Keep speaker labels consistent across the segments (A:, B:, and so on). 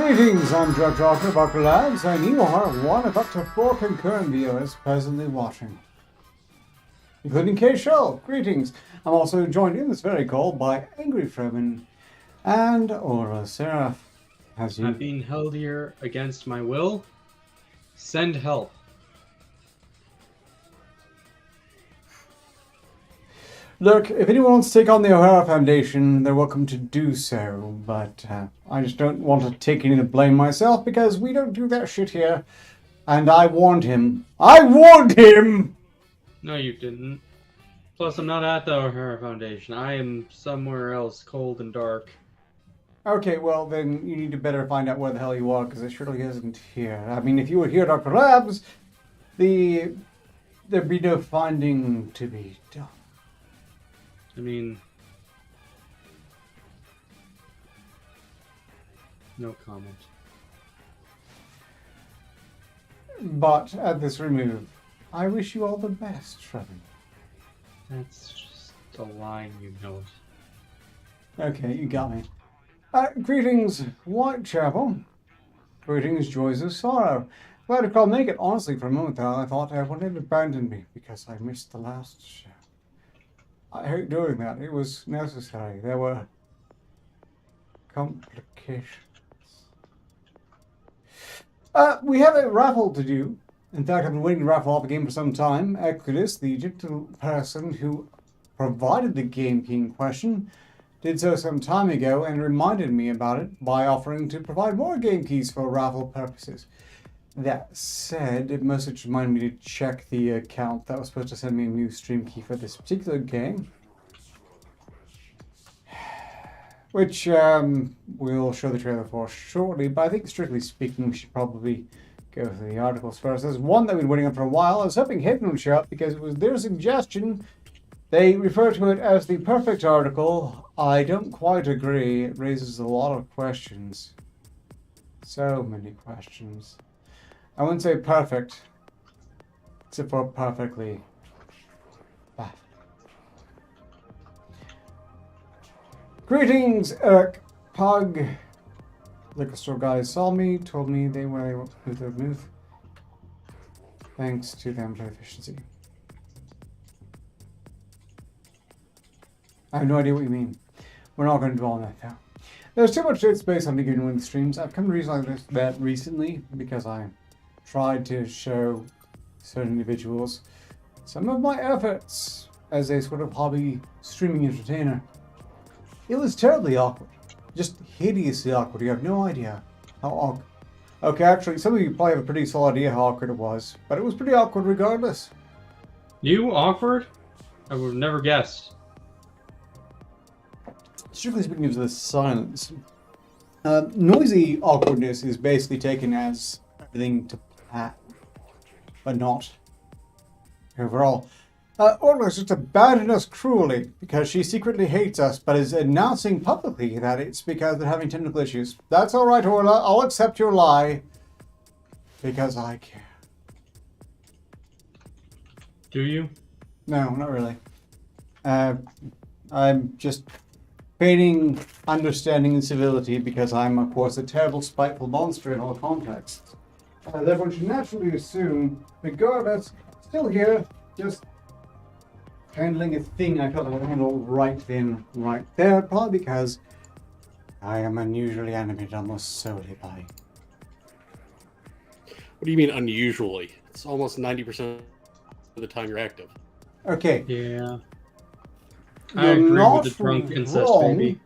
A: Greetings, I'm Director of Arketer Labs, and you are one of up to 4 concurrent viewers presently watching, including K. Shell. Greetings. I'm also joined in this very call by Angry Fremen and Aura Seraph.
B: I'm being held here against my will. Send help.
A: Look, if anyone wants to take on the O'Hara Foundation, they're welcome to do so, but I just don't want to take any of the blame myself because we don't do that shit here. And I warned him. I warned him!
B: No, you didn't. Plus, I'm not at the O'Hara Foundation. I am somewhere else, cold and dark.
A: Okay, well, then you need to better find out where the hell you are, because it surely isn't here. I mean, if you were here at Arketer Labs, there'd be no finding to be done.
B: I mean, no comment.
A: But at this remove, I wish you all the best, Trevor.
B: That's just a line, you know.
A: Okay, you got me. Greetings, Whitechapel. Greetings, joys of sorrow. Glad to call make it. Honestly, for a moment there, I thought everyone had abandoned me because I missed the last show. I hate doing that. It was necessary. There were complications. We have a raffle to do. In fact, I've been waiting to raffle off the game for some time. Exodus, the gentle person who provided the game key in question, did so some time ago and reminded me about it by offering to provide more game keys for raffle purposes. That said, it mostly just reminded me to check the account that was supposed to send me a new stream key for this particular game. Which we'll show the trailer for shortly, but I think strictly speaking we should probably go through the articles first. There's one that we've been waiting on for a while. I was hoping Hidden would show up because it was their suggestion. They refer to it as the perfect article. I don't quite agree. It raises a lot of questions. So many questions. I wouldn't say perfect, except for perfectly bad. Greetings, Eric Pug. Liquor store guys saw me, told me they were able to move their move. Thanks to them for efficiency. I have no idea what you mean. We're not going to dwell on that now. There's too much dead space on beginning with streams. I've come to realize that recently because I tried to show certain individuals some of my efforts as a sort of hobby streaming entertainer. It was terribly awkward. Just hideously awkward. You have no idea how awkward. Okay, actually, some of you probably have a pretty solid idea how awkward it was, but it was pretty awkward regardless.
B: You awkward? I would have never guessed.
A: Strictly speaking of the silence, noisy awkwardness is basically taken as everything to plan, but not overall. Orla is just abandoned us cruelly because she secretly hates us, but is announcing publicly that it's because they're having technical issues. That's all right, Orla. I'll accept your lie because I care.
B: Do you?
A: No, not really. I'm just feigning understanding and civility because I'm, of course, a terrible, spiteful monster in all contexts. Everyone should naturally assume, regardless, still here, just handling a thing I felt I would handle right then, right there, probably because I am unusually animated almost solely by.
C: What do you mean unusually? It's almost 90% of the time you're active.
A: Okay.
B: Yeah. I agree with the drunk incest baby.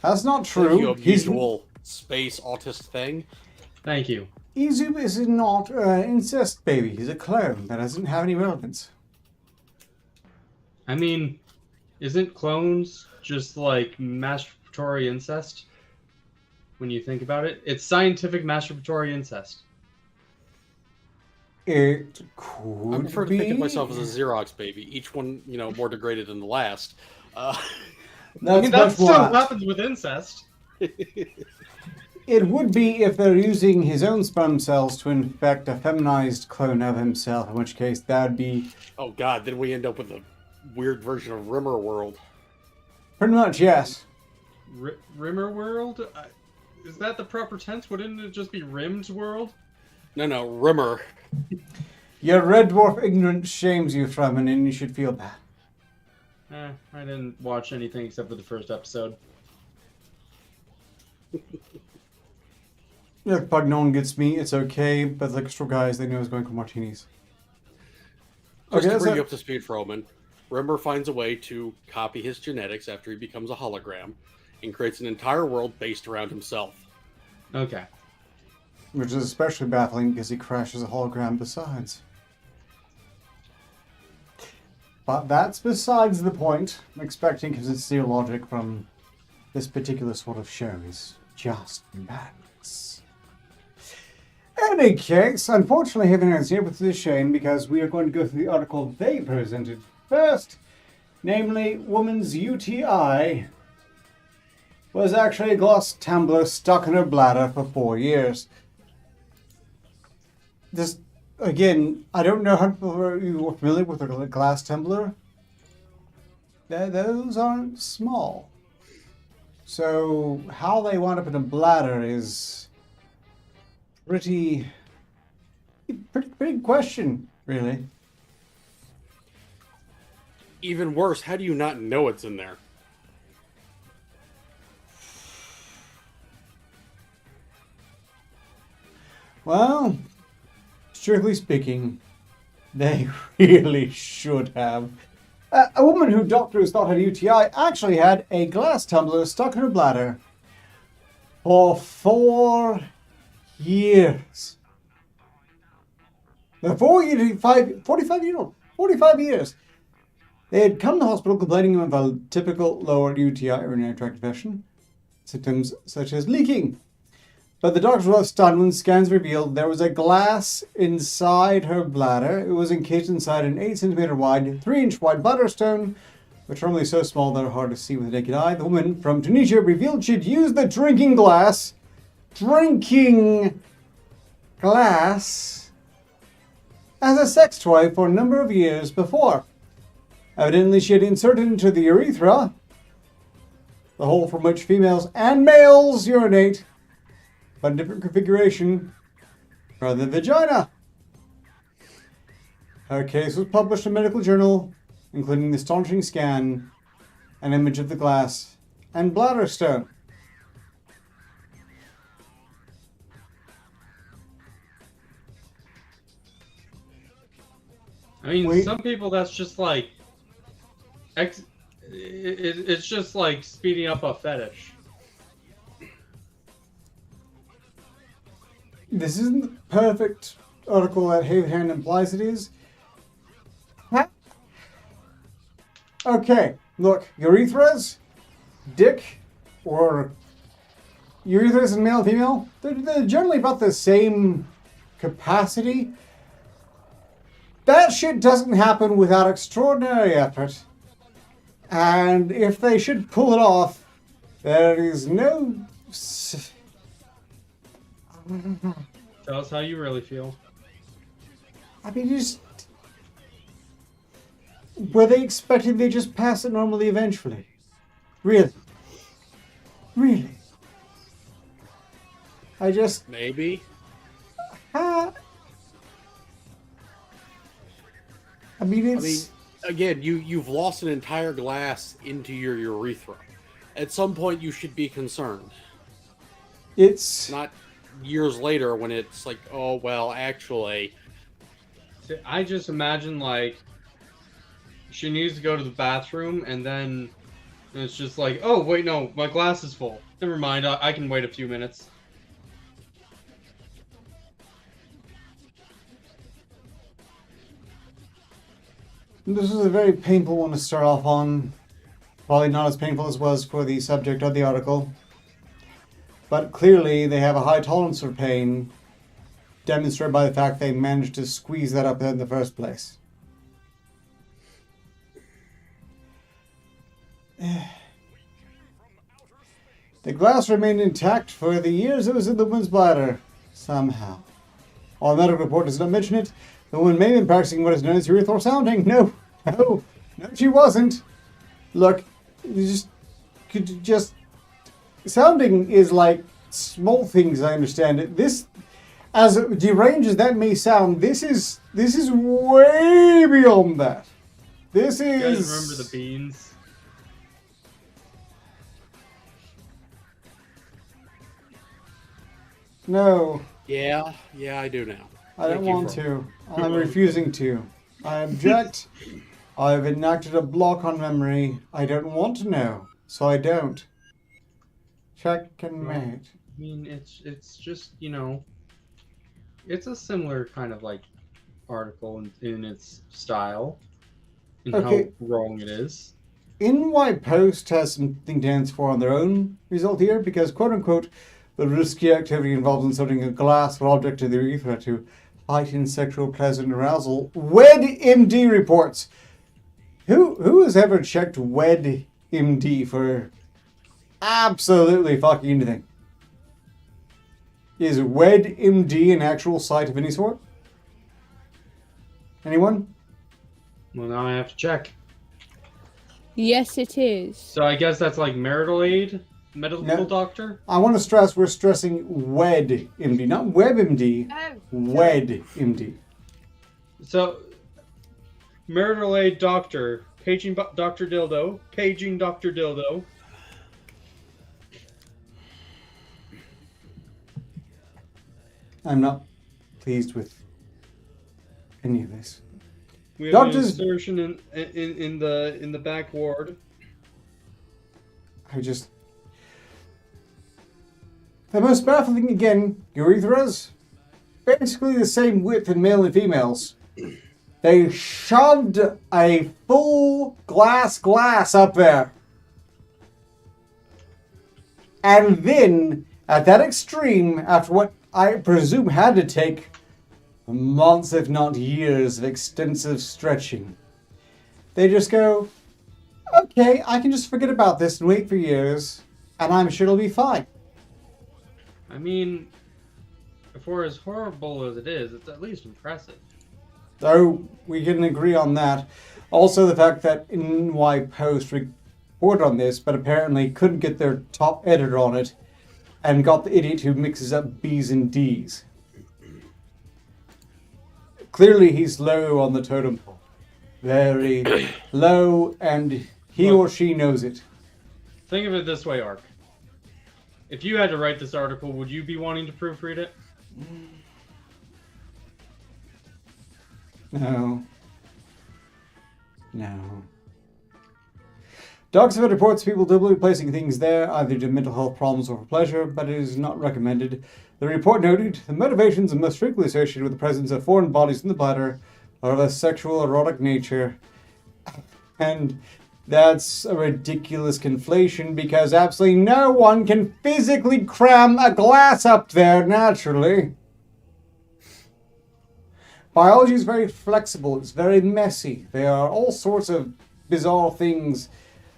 A: That's not true.
C: You unusual space autist thing.
B: Thank you.
A: Izu is not an incest baby. He's a clone. That doesn't have any relevance.
B: I mean, isn't clones just like masturbatory incest? When you think about it, it's scientific masturbatory incest.
A: It could
C: I prefer to
A: be.
C: think of myself as a Xerox baby. Each one, more degraded than the last.
B: I mean, that still happens with incest.
A: It would be if they're using his own sperm cells to infect a feminized clone of himself, in which case that'd be...
C: Oh god, then we end up with a weird version of Rimmer World.
A: Pretty much, yes.
B: Rimmer World? Is that the proper tense? Wouldn't it just be Rim's world?
C: No, Rimmer.
A: Your red dwarf ignorance shames you, Fremen, and you should feel bad.
B: I didn't watch anything except for the first episode.
A: Look, Pug, no one gets me. It's okay. But the extra guys, they know is going for martinis.
C: Just
A: Okay,
C: to bring you
A: so
C: up to speed, Froman, Rimmer finds a way to copy his genetics after he becomes a hologram and creates an entire world based around himself.
B: Okay.
A: which is especially baffling because he crashes a hologram besides. But that's besides the point. I'm expecting consistency logic from this particular sort of show is just madness. Any case, unfortunately, Haven is here, which is a shame because we are going to go through the article they presented first, namely, woman's UTI was actually a glass tumbler stuck in her bladder for 4 years. This, again, I don't know how you are familiar with a glass tumbler. Those aren't small. So how they wound up in a bladder is pretty question, really.
C: Even worse, how do you not know it's in there?
A: Well, strictly speaking, they really should have. A woman who doctors thought had UTI actually had a glass tumbler stuck in her bladder for 4 years. The 45 years. They had come to the hospital complaining of a typical lower UTI urinary tract infection, symptoms such as leaking. But the doctors were stunned when scans revealed there was a glass inside her bladder. It was encased inside an 8 centimeter wide, 3-inch wide bladder stone, which are normally so small they're hard to see with the naked eye. The woman from Tunisia revealed she'd used the drinking glass as a sex toy for a number of years before. Evidently, she had inserted into the urethra, the hole from which females and males urinate, but a different configuration rather than vagina. Her case was published in a medical journal, including the astonishing scan, an image of the glass, and bladder stone.
B: I mean, some people that's just like, it's just like speeding up a fetish.
A: This isn't the perfect article that Havenhand implies it is. Okay, look, urethras, dick, or urethras in male and female, they're generally about the same capacity. That shit doesn't happen without extraordinary effort. And if they should pull it off, there is no...
B: Tell us how you really feel.
A: I mean, just... Were they expecting they just pass it normally eventually? Really? Really? I just...
C: Maybe.
A: I mean, it's...
C: Again, you've lost an entire glass into your urethra. At some point, you should be concerned.
A: It's...
C: Not years later when it's like, oh, well, actually...
B: I just imagine, like, she needs to go to the bathroom, and then it's just like, oh, wait, no, my glass is full. Never mind, I can wait a few minutes.
A: This is a very painful one to start off on. Probably not as painful as was for the subject of the article. But clearly they have a high tolerance for pain, demonstrated by the fact they managed to squeeze that up in the first place. The glass remained intact for the years it was in the woman's bladder, somehow. While the medical report does not mention it, the woman may have been practicing what is known as urethral sounding. No, she wasn't. Look, sounding is like small things, I understand it. This, as deranged as that may sound, this is way beyond that. This is.
B: You guys remember the beans?
A: No,
C: Yeah, I do now.
A: I don't
C: Thank you
A: want
C: for-
A: to. I'm refusing to. I object. I've enacted a block on memory. I don't want to know, so I don't. Checkmate.
B: I mean, it's just, you know, it's a similar kind of like article in its style and
A: Okay.
B: how wrong it is.
A: NY Post has something to answer for on their own result here because, quote unquote, the risky activity involves inserting a glass object to the urethra to heighten sexual pleasure and arousal. WedMD reports. Who has ever checked WedMD for absolutely fucking anything? Is WedMD an actual site of any sort? Anyone?
B: Well, now I have to check.
D: Yes, it is.
B: So I guess that's like marital aid, medical
A: No.
B: doctor.
A: I want to stress we're stressing WedMD, not WebMD.
D: Oh,
A: WedMD.
B: So marital aid doctor, paging Dr. Dildo, paging Dr. Dildo.
A: I'm not pleased with any of this.
B: We have
A: Doctors-
B: an insertion in the back ward.
A: I just. The most baffling again, urethras, basically the same width in male and females. They shoved a full glass up there. And then, at that extreme, after what I presume had to take months, if not years, of extensive stretching, they just go, okay, I can just forget about this and wait for years, and I'm sure it'll be fine.
B: I mean, for as horrible as it is, it's at least impressive.
A: So we can agree on that. Also, the fact that NY Post reported on this, but apparently couldn't get their top editor on it, and got the idiot who mixes up B's and D's. Clearly, he's low on the totem pole. Very low, and he or she knows it.
B: Think of it this way, Ark. If you had to write this article, would you be wanting to proofread it?
A: No. Dogs have had reports of people deliberately placing things there, either due to mental health problems or for pleasure, but it is not recommended. The report noted the motivations most frequently associated with the presence of foreign bodies in the bladder are of a sexual erotic nature. And that's a ridiculous conflation because absolutely no one can physically cram a glass up there naturally. Biology is very flexible, it's very messy. There are all sorts of bizarre things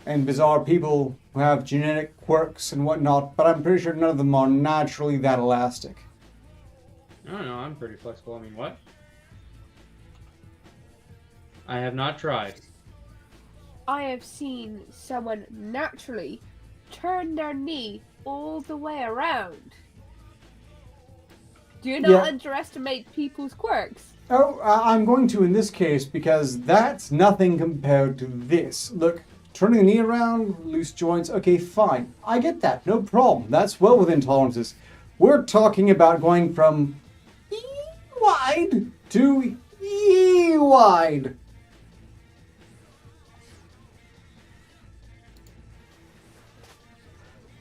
A: and bizarre people who have genetic quirks and whatnot, but I'm pretty sure none of them are naturally that elastic.
B: I don't know, I'm pretty flexible. I mean, what? I have not tried.
D: I have seen someone naturally turn their knee all the way around. Do not
A: Yeah.
D: underestimate people's quirks.
A: Oh, I'm going to in this case because that's nothing compared to this. Look, turning the knee around, loose joints, okay, fine. I get that, no problem. That's well within tolerances. We're talking about going from E-wide to E-wide.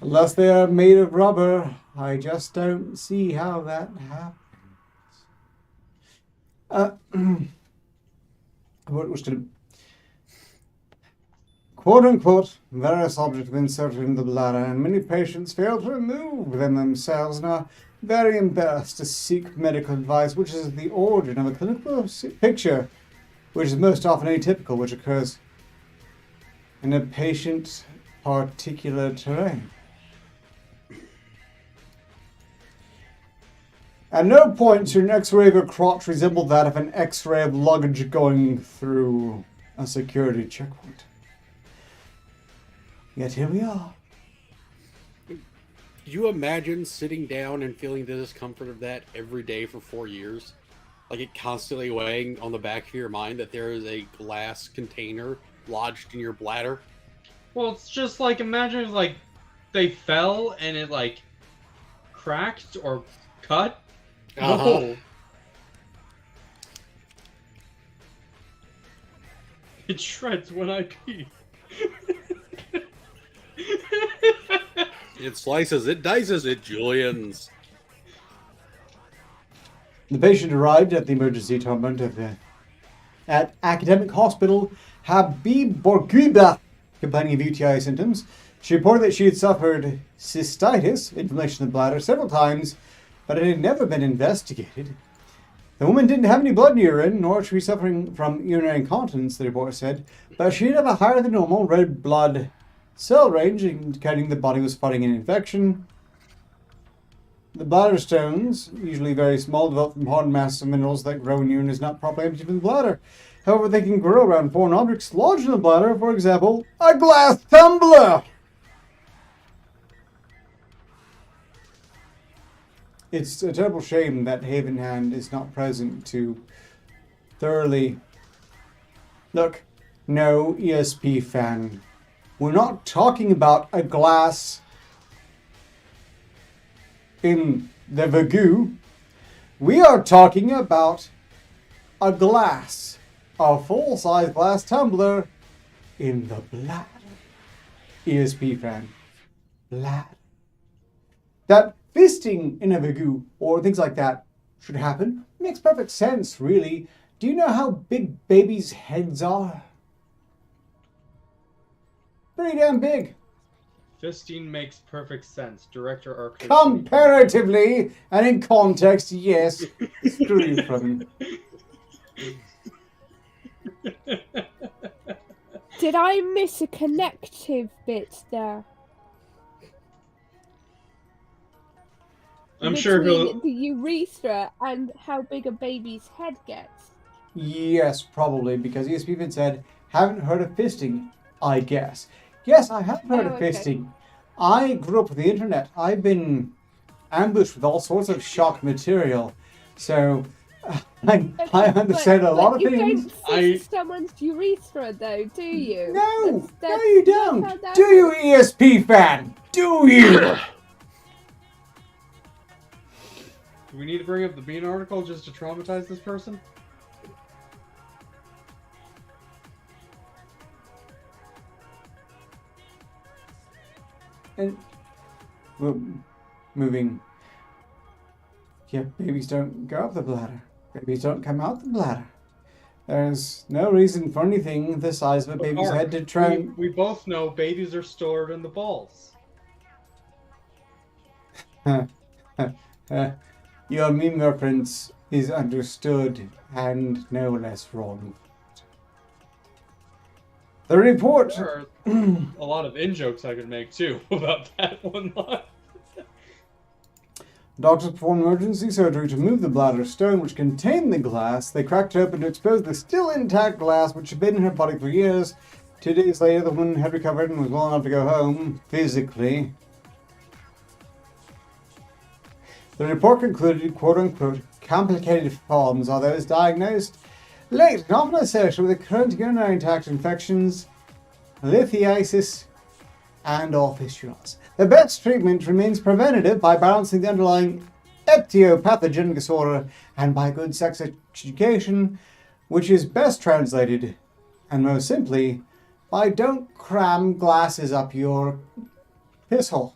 A: Unless they are made of rubber, I just don't see how that happens. What was to quote unquote various objects have been inserted in the bladder, and many patients fail to remove them themselves and are very embarrassed to seek medical advice, which is the origin of a clinical picture, which is most often atypical, which occurs in a patient's particular terrain. At no point should an X-ray of a crotch resemble that of an X-ray of luggage going through a security checkpoint. Yet here we are.
C: Could you imagine sitting down and feeling the discomfort of that every day for 4 years? Like it constantly weighing on the back of your mind that there is a glass container lodged in your bladder?
B: Well, it's just like imagine if like they fell and it like cracked or cut.
C: Uh-huh.
B: No. It shreds when I pee.
C: It slices, it dices, it juliens.
A: The patient arrived at the emergency department at Academic Hospital Habib Bourguiba, complaining of UTI symptoms. She reported that she had suffered cystitis, inflammation of the bladder, several times, but it had never been investigated. The woman didn't have any blood in her urine, nor was she suffering from urinary incontinence, the report said, but she did have a higher than normal red blood cell range, indicating the body was fighting an infection. The bladder stones, usually very small, develop from hard masses of minerals that grow in urine, is not properly emptied from the bladder. However, they can grow around foreign objects lodged in the bladder, for example, a glass tumbler. It's a terrible shame that Havenhand is not present to thoroughly... Look, no ESP fan. We're not talking about a glass in the Vagoo. We are talking about a glass, a full-size glass tumbler in the bladder. ESP fan. Bladder. That fisting in a Vagoo or things like that should happen. Makes perfect sense, really. Do you know how big babies' heads are? Pretty damn big.
B: Fisting makes perfect sense. Director Arketer.
A: Comparatively, and in context, yes. Screw you, Fleming.
D: Did I miss a connective bit there?
B: I'm sure he'll.
D: Between the urethra and how big a baby's head gets.
A: Yes, probably, because ESP even said, haven't heard of fisting, I guess. Yes, I have heard of
D: okay.
A: fisting. I grew up with the internet. I've been ambushed with all sorts of shock material. So, I understand a lot of things.
D: You don't fist someone's urethra, though, do you?
A: No,
D: That's
A: no, you
D: not how
A: don't.
D: that
A: Do you,
D: works.
A: ESP fan? Do you?
B: Do we need to bring up the Bean article just to traumatize this person?
A: And we're moving. Yeah, babies don't go up the bladder. Babies don't come out the bladder. There's no reason for anything the size of a baby's
B: Mark,
A: head to try.
B: We both know babies are stored in the balls.
A: Your meme reference is understood and no less wrong. The report.
B: There are a lot of in-jokes I could make, too, about that one line.
A: Doctors performed emergency surgery to remove the bladder stone which contained the glass. They cracked it open to expose the still intact glass which had been in her body for years. 2 days later, the woman had recovered and was well enough to go home, physically. The report concluded, quote-unquote, complicated forms are those diagnosed late and often associated with current urinary tract infections, lithiasis, and or fistulas. The best treatment remains preventative by balancing the underlying etiopathogen disorder and by good sex education, which is best translated, and most simply, by don't cram glasses up your piss hole.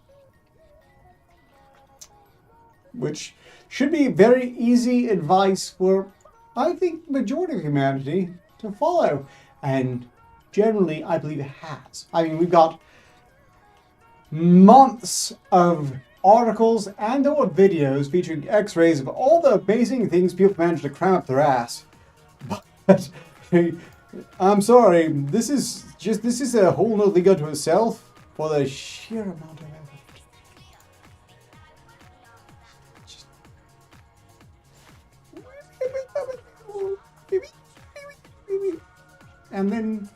A: Which should be very easy advice for, I think, the majority of humanity to follow. And generally, I believe it has. I mean, we've got months of articles and or videos featuring x-rays of all the amazing things people manage to cram up their ass. But I'm sorry, this is a whole nother league unto itself for the sheer amount of effort. And then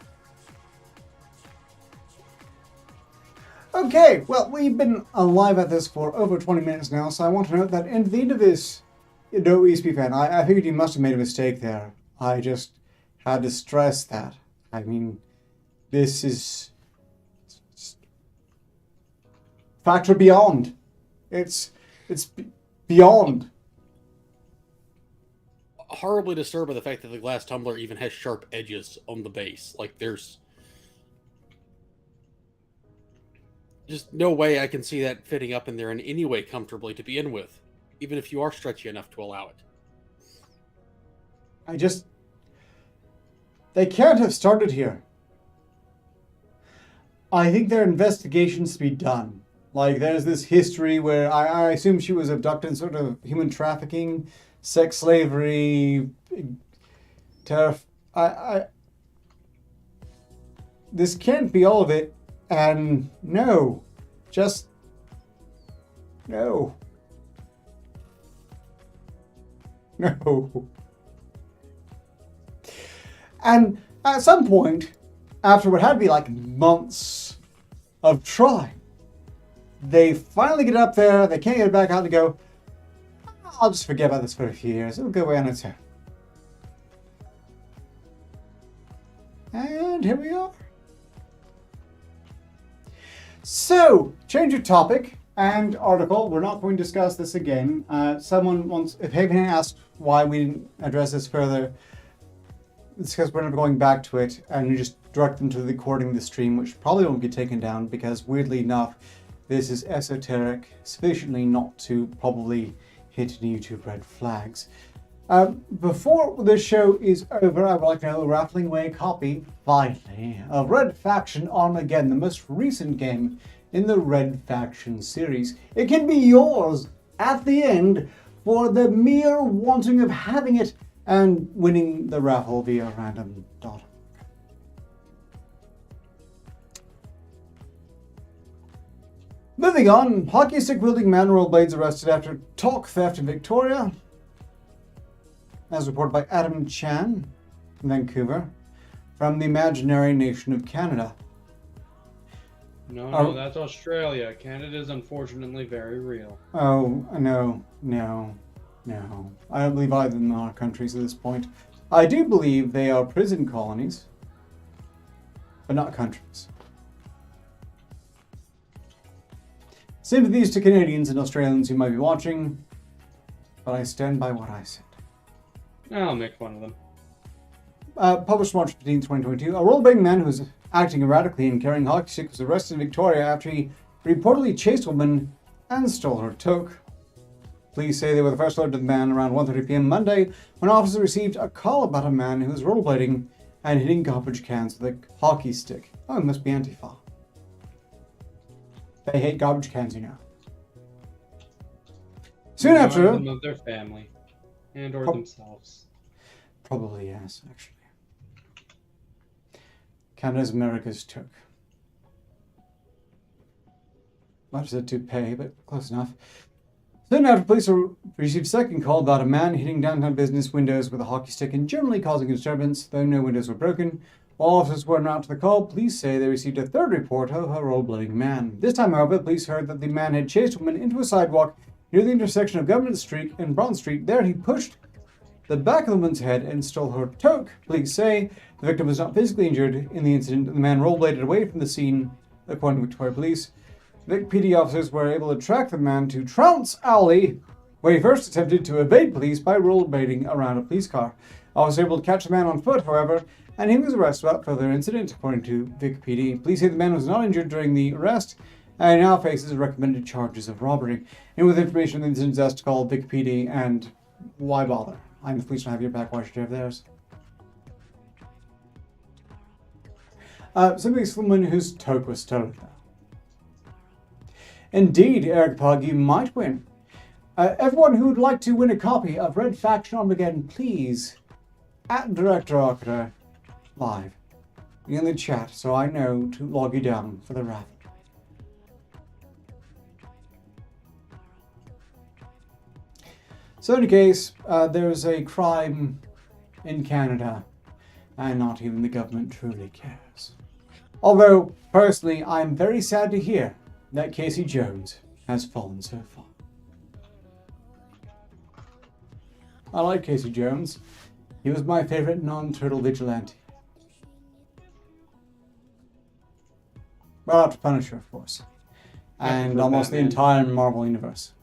A: a Okay, well, we've been alive at this for over 20 minutes now, so I want to note that at the end of this, no ESP fan, I figured you must have made a mistake there. I just had to stress that. I mean, this is factor beyond. It's beyond.
C: Horribly disturbed by the fact that the glass tumbler even has sharp edges on the base. Like, there's just no way I can see that fitting up in there in any way comfortably to begin with, even if you are stretchy enough to allow it.
A: They can't have started here. I think there are investigations to be done. Like, there's this history where I assume she was abducted, sort of human trafficking, sex slavery, this can't be all of it, and no. Just no. No. And at some point, after what had to be like months of trying, they finally get up there, they can't get it back out and go, I'll just forget about this for a few years. It'll go away on its own. And here we are. So, change of topic and article. We're not going to discuss this again. Someone wants, if Haven asked why we didn't address this further, it's because we're never going back to it, and you just direct them to the recording of the stream, which probably won't get taken down because, weirdly enough, this is esoteric sufficiently not to probably hit any YouTube red flags. Before the show is over, I would like to know raffling away a copy, finally, of Red Faction Armageddon, the most recent game in the Red Faction series. It can be yours at the end for the mere wanting of having it and winning the raffle via random dot. Moving on, hockey stick wielding man rollerblades arrested after talk theft in Victoria. As reported by Adam Chan from Vancouver, from the imaginary nation of Canada.
B: No, that's Australia. Canada is unfortunately very real.
A: Oh, no. I don't believe either of them are countries at this point. I do believe they are prison colonies, but not countries. Sympathies to Canadians and Australians who might be watching, but I stand by what I said.
B: I'll make fun of them.
A: Published March 15, 2022, a rollerblading man who was acting erratically and carrying a hockey stick was arrested in Victoria after he reportedly chased a woman and stole her toque. Police say they were the first alert to the man around 1:30 p.m. Monday when officers received a call about a man who was rollerblading and hitting garbage cans with a hockey stick. Oh, it must be Antifa. They hate garbage cans, you know. Soon after...
B: Them of their family. And or themselves.
A: Probably yes, actually. Canada's America's toque. Much said to pay, but close enough. Soon after, police received a second call about a man hitting downtown business windows with a hockey stick and generally causing disturbance, though no windows were broken. While officers were not to the call, police say they received a third report of a rollerblading man. This time, however, police heard that the man had chased a woman into a sidewalk near the intersection of Government Street and Bronze Street. There he pushed the back of the woman's head and stole her toque. Police say the victim was not physically injured in the incident. The man rollerbladed away from the scene, according to Victoria Police. Vic PD officers were able to track the man to Trounce Alley, where he first attempted to evade police by rollerblading around a police car. Officers were able to catch the man on foot, however, and he was arrested without further incident, according to Vic PD. Police say the man was not injured during the arrest and now faces recommended charges of robbery. And with information on the incident, asked to call Vic PD, and why bother? I'm the police, don't have your back, why should you have theirs? Simply someone whose toque was stolen. Indeed, Eric Pug, you might win. Everyone who would like to win a copy of Red Faction Armageddon, please, at Director of Arketer Live, in the chat, so I know to log you down for the raffle. So in any case, there's a crime in Canada, and not even the government truly cares. Although, personally, I'm very sad to hear that Casey Jones has fallen so far. I like Casey Jones. He was my favorite non-turtle vigilante. Well, after Punisher, of course. And almost the entire Marvel Universe.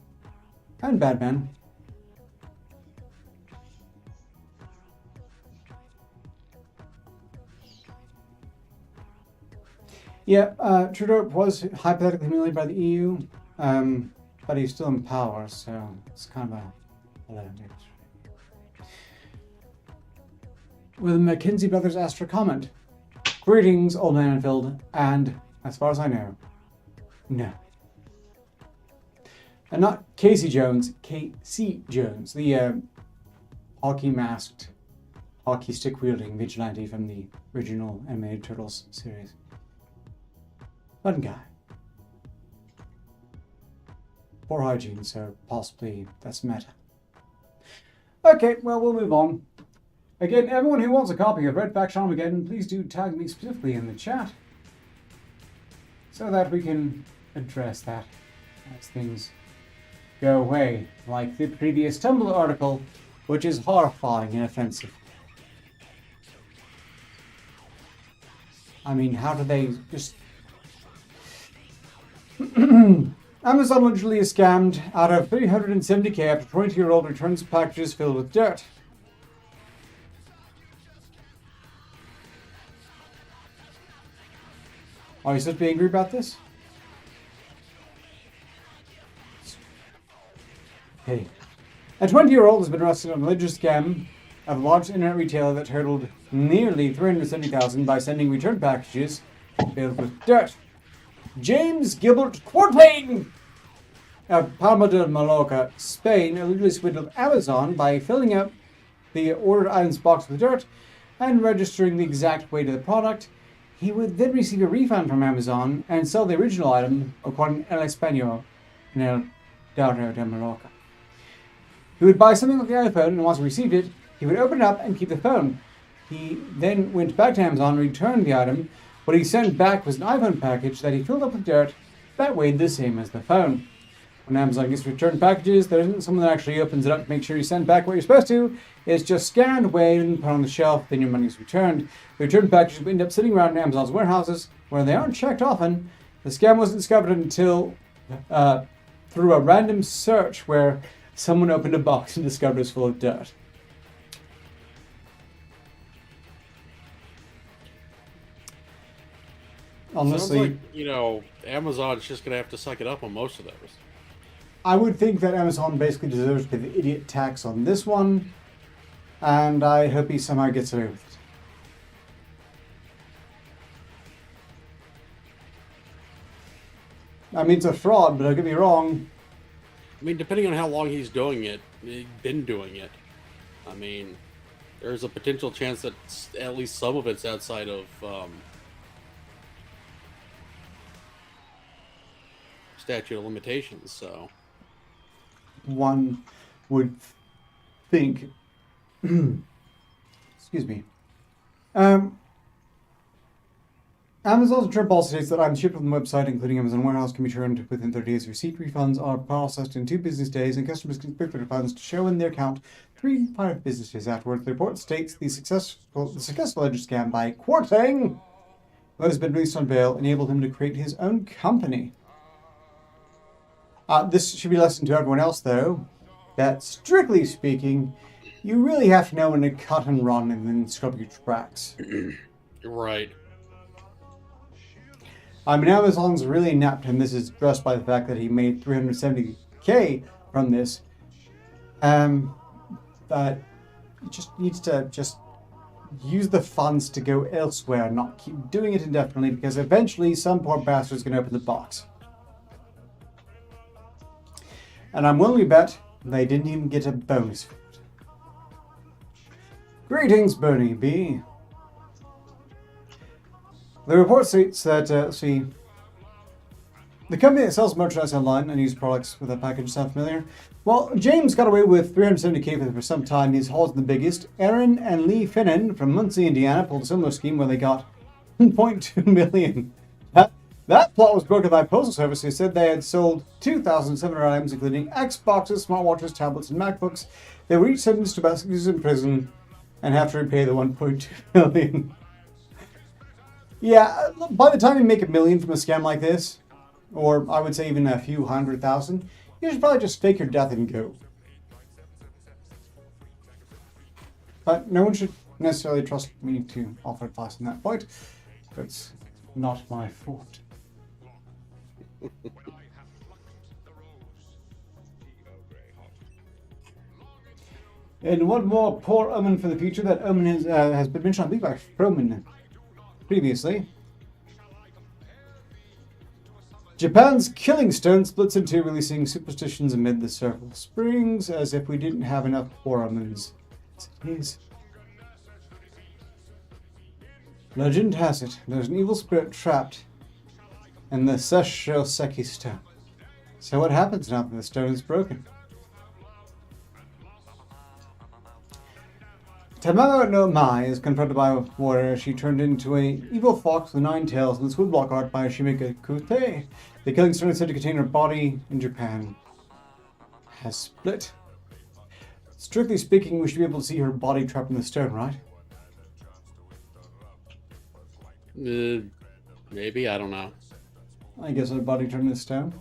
A: And Batman. Yeah, Trudeau was hypothetically humiliated by the EU, but he's still in power, so it's kind of a Will the McKinsey brothers asked for comment? Greetings, old man Anfield, and as far as I know, no. And not Casey Jones, K.C. Jones, the hockey masked, hockey stick wielding vigilante from the original animated Turtles series. Fun guy. Poor hygiene, so possibly that's meta. Okay, well, we'll move on. Again, everyone who wants a copy of Red Faction Armageddon, please do tag me specifically in the chat so that we can address that as things go away, like the previous Tumblr article, which is horrifying and offensive. I mean, how do they just... Amazon literally is scammed out of $370K after 20-year-old returns packages filled with dirt. Are you supposed to be angry about this? Hey. A 20-year-old has been arrested on a religious scam of a large internet retailer that totaled nearly $370,000 by sending return packages filled with dirt. James Gilbert Quartpain of Palma de Mallorca, Spain, illegally swindled Amazon by filling up the ordered items box with dirt and registering the exact weight of the product. He would then receive a refund from Amazon and sell the original item, according to El Español in El Diario de Mallorca. He would buy something like the iPhone, and once he received it, he would open it up and keep the phone. He then went back to Amazon, returned the item. What he sent back was an iPhone package that he filled up with dirt that weighed the same as the phone. When Amazon gets returned packages, there isn't someone that actually opens it up to make sure you send back what you're supposed to. It's just scanned, weighed, and put on the shelf, then your money is returned. The returned packages end up sitting around in Amazon's warehouses, where they aren't checked often. The scam wasn't discovered until through a random search where someone opened a box and discovered it was full of dirt. Honestly,
C: sounds like, Amazon's just going to have to suck it up on most of those.
A: I would think that Amazon basically deserves to pay the idiot tax on this one, and I hope he somehow gets away with it. I mean, it's a fraud, but don't get me wrong.
C: I mean, depending on how long he's doing it, been doing it, I mean, there's a potential chance that at least some of it's outside of statute of limitations, so...
A: One would think... Excuse me. Amazon's return policy states that items shipped from the website, including Amazon warehouse, can be returned within 30 days. Receipt refunds are processed in 2 business days, and customers can expect the refunds to show in their account 3 to 5 business days afterwards. The report states the successful alleged scam by Quartang, who has been released on bail, enabled him to create his own company. This should be a lesson to everyone else, though, that strictly speaking, you really have to know when to cut and run and then scrub your tracks.
C: Right.
A: I mean, Amazon's really inept, and this is addressed by the fact that he made $370K from this. But he just needs to use the funds to go elsewhere, not keep doing it indefinitely, because eventually some poor bastard's going to open the box. And I'm willing to bet they didn't even get a bonus for it. Greetings, Bernie B. The report states that, the company that sells merchandise online and uses products with a package sound familiar? Well, James got away with $370K for some time. His haul's the biggest. Aaron and Lee Finnan from Muncie, Indiana pulled a similar scheme where they got $1.2 million. That plot was broken by Postal Service, who said they had sold 2,700 items, including Xboxes, smartwatches, tablets, and MacBooks. They were each sentenced to basket years in prison and have to repay the 1.2 million. Yeah, by the time you make $1 million from a scam like this, or I would say even a few 100,000, you should probably just fake your death and go. But no one should necessarily trust me to offer advice on that point. It's not my fault. And one more poor omen for the future. That omen has been mentioned, I believe, by Froman previously. Japan's killing stone splits in two, releasing superstitions amid the several springs, as if we didn't have enough poor omens. It is. Legend has it, there's an evil spirit trapped in the Seki stone. So what happens now that the stone is broken? Tamamo no Mai is confronted by a warrior. She turned into an evil fox with 9 tails in this woodblock art by Shimika Kutei. The killing stone is said to contain her body in Japan. Has split. Strictly speaking, we should be able to see her body trapped in the stone, right?
C: Maybe, I don't know.
A: I guess her body turned into stone.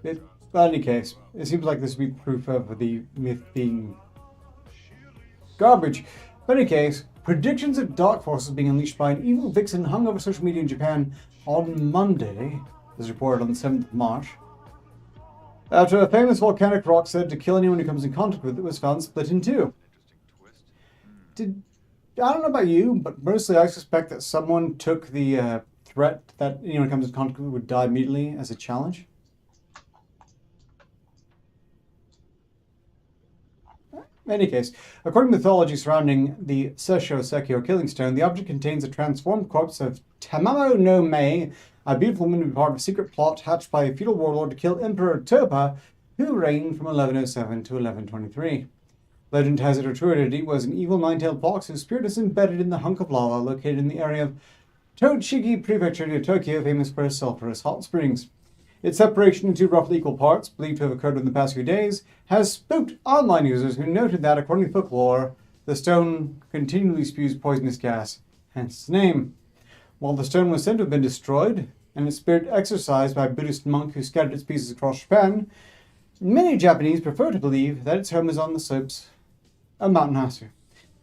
A: But in any case, it seems like this would be proof of the myth being garbage. But in any case, predictions of dark forces being unleashed by an evil vixen hung over social media in Japan on Monday, as reported on the 7th of March. After a famous volcanic rock said to kill anyone who comes in contact with it was found split in two. I don't know about you, but mostly I suspect that someone took the threat that anyone who comes in contact with it would die immediately as a challenge. In any case, according to mythology surrounding the Sesho Seki or Killing Stone, the object contains a transformed corpse of Tamamo no Mei, a beautiful woman who was part of a secret plot hatched by a feudal warlord to kill Emperor Topa, who reigned from 1107 to 1123. Legend has it her true identity was an evil 9-tailed fox whose spirit is embedded in the hunk of lava located in the area of Tochigi Prefecture near Tokyo, famous for its sulfurous hot springs. Its separation into roughly equal parts, believed to have occurred in the past few days, has spooked online users who noted that, according to folklore, the stone continually spews poisonous gas, hence its name. While the stone was said to have been destroyed, and its spirit exorcised by a Buddhist monk who scattered its pieces across Japan, many Japanese prefer to believe that its home is on the slopes of Mount Nasu.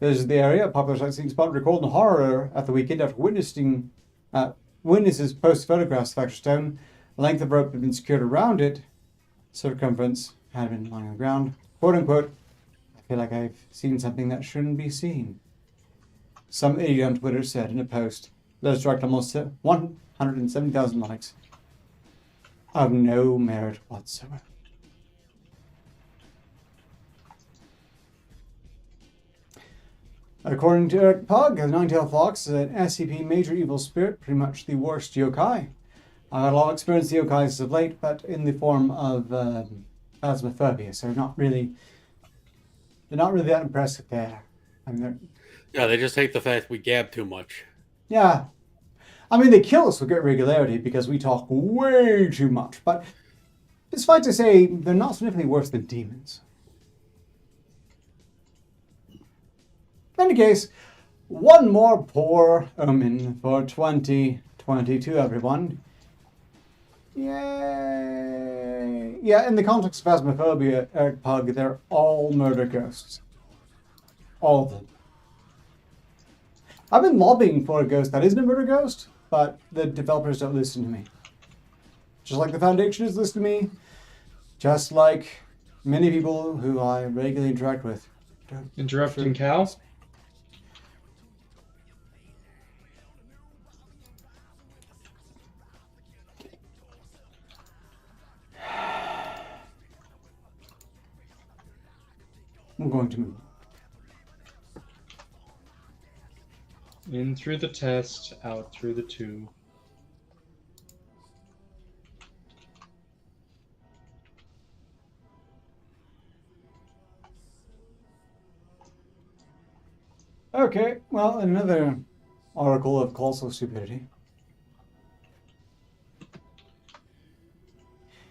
A: This is the area, a popular sightseeing spot, recalled in horror at the weekend after witnesses posted photographs of the actual stone. The length of rope had been secured around it. Circumference had been lying on the ground. Quote unquote, I feel like I've seen something that shouldn't be seen. Some idiot on Twitter said in a post that has directed almost 170,000 likes. Of no merit whatsoever. According to Eric Pug, the 9-tailed fox is an SCP major evil spirit, pretty much the worst yokai. I've had a lot of experience with yokais as of late, but in the form of phasmophobia, so they're not really that impressive there. I mean,
C: Yeah, they just hate the fact we gab too much.
A: yeah. I mean, they kill us with great regularity because we talk way too much, but it's fine to say they're not significantly worse than demons. In any case, one more poor omen for 2022, everyone. Yay! Yeah, in the context of phasmophobia, Eric Pug, they're all murder ghosts. All of them. I've been lobbying for a ghost that isn't a murder ghost, but the developers don't listen to me. Just like the Foundation has listened to me, just like many people who I regularly interact with.
B: Interrupting cow?
A: I'm going to move.
B: In through the test, out through the tube.
A: Okay, well, another article of colossal stupidity.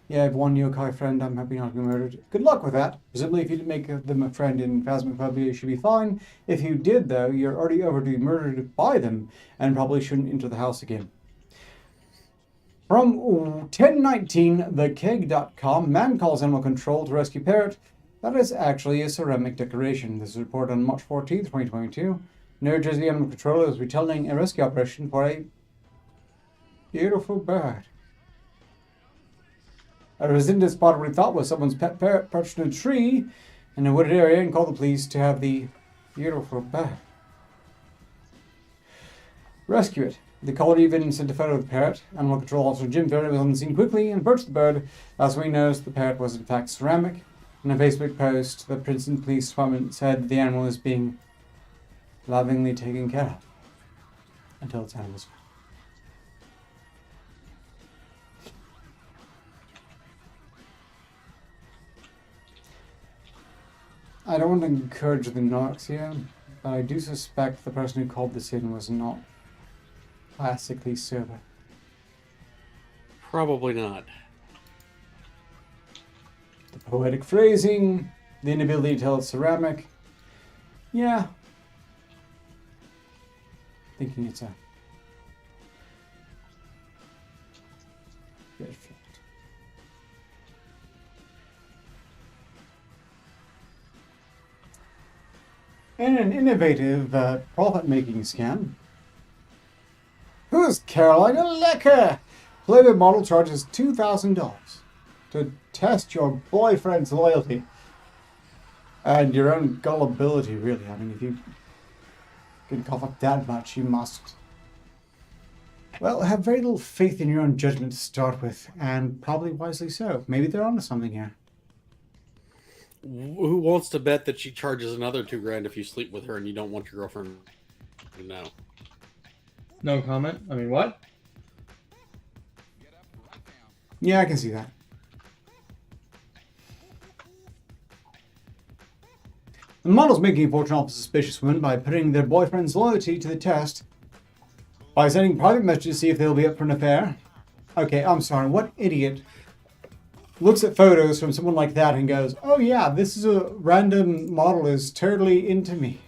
A: Yeah, I have one yokai friend. I'm happy not to be murdered. Good luck with that. Presumably, if you didn't make them a friend in Phasmophobia, you should be fine. If you did, though, you're already over to be murdered by them and probably shouldn't enter the house again. From 1019, thekeg.com, man calls animal control to rescue parrot. That is actually a ceramic decoration. This is reported on March 14th, 2022. New Jersey Animal Control is retelling a rescue operation for a beautiful bird. A resident spotted what he thought was someone's pet parrot perched in a tree in a wooded area and called the police to have the beautiful bird rescue it. The caller even sent a photo of the parrot. Animal control officer Jim Ferry was on the scene quickly and approached the bird. As we noticed, the parrot was in fact ceramic. In a Facebook post, the Princeton Police Department said the animal is being lovingly taken care of until its animals found. I don't want to encourage the narcs here, but I do suspect the person who called this in was not classically sober.
C: Probably not.
A: The poetic phrasing, the inability to tell it's ceramic. Yeah. Thinking it's a red flag. In an innovative profit-making scam, who's Carolina Lecker? Playboy model charges $2,000 to test your boyfriend's loyalty and your own gullibility, really. I mean, if you can cough up that much, you must, well, have very little faith in your own judgment to start with, and probably wisely so. Maybe they're onto something here.
C: Who wants to bet that she charges another $2,000 if you sleep with her and you don't want your girlfriend to know?
B: No comment. I mean, what?
A: Yeah, I can see that. The model's making a fortune off suspicious women by putting their boyfriend's loyalty to the test by sending private messages to see if they'll be up for an affair. Okay, I'm sorry, what idiot looks at photos from someone like that and goes, oh yeah, this is a random model is totally into me.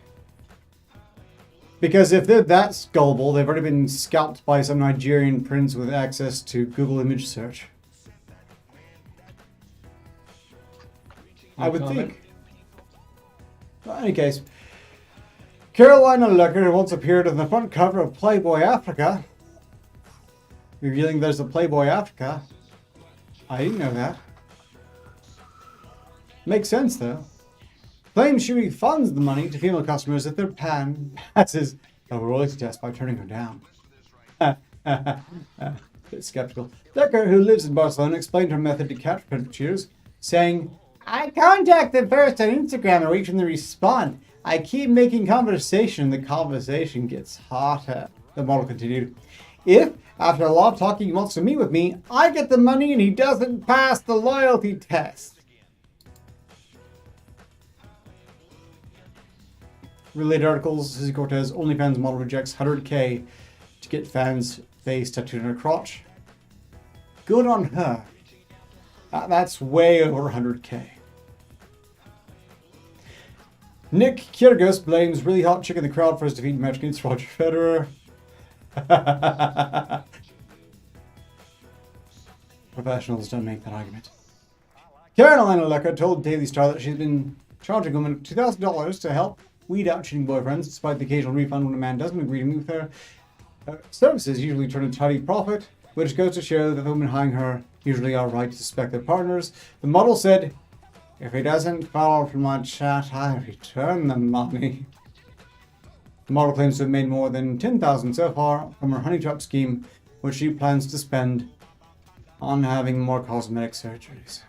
A: Because if they're that gullible, they've already been scalped by some Nigerian prince with access to Google image search. I would think. Well, in any case, Carolina Lecker once appeared on the front cover of Playboy Africa, revealing there's a Playboy Africa. I didn't know that. Makes sense, though. Claims she refunds the money to female customers if their pan passes a royalty test by turning her down. Bit skeptical. Lecker, who lives in Barcelona, explained her method to catch perpetrators, saying, I contact them first on Instagram and wait for them to respond. I keep making conversation. The conversation gets hotter. The model continued. If, after a lot of talking, he wants to meet with me, I get the money and he doesn't pass the loyalty test. Related articles, Susie Cortez, OnlyFans model rejects 100K to get fans' face tattooed on her crotch. Good on her. That's way over 100K. Nick Kyrgios blames really hot chick in the crowd for his defeat match against Roger Federer. Professionals don't make that argument. Carolina Lecker told Daily Star that she's been charging women $2,000 to help weed out cheating boyfriends, despite the occasional refund when a man doesn't agree to meet with her. Services usually turn a tidy profit, which goes to show that the women hiring her usually are right to suspect their partners. The model said, if he doesn't follow from my chat, I return the money. The model claims to have made more than $10,000 so far from her honey trap scheme, which she plans to spend on having more cosmetic surgeries.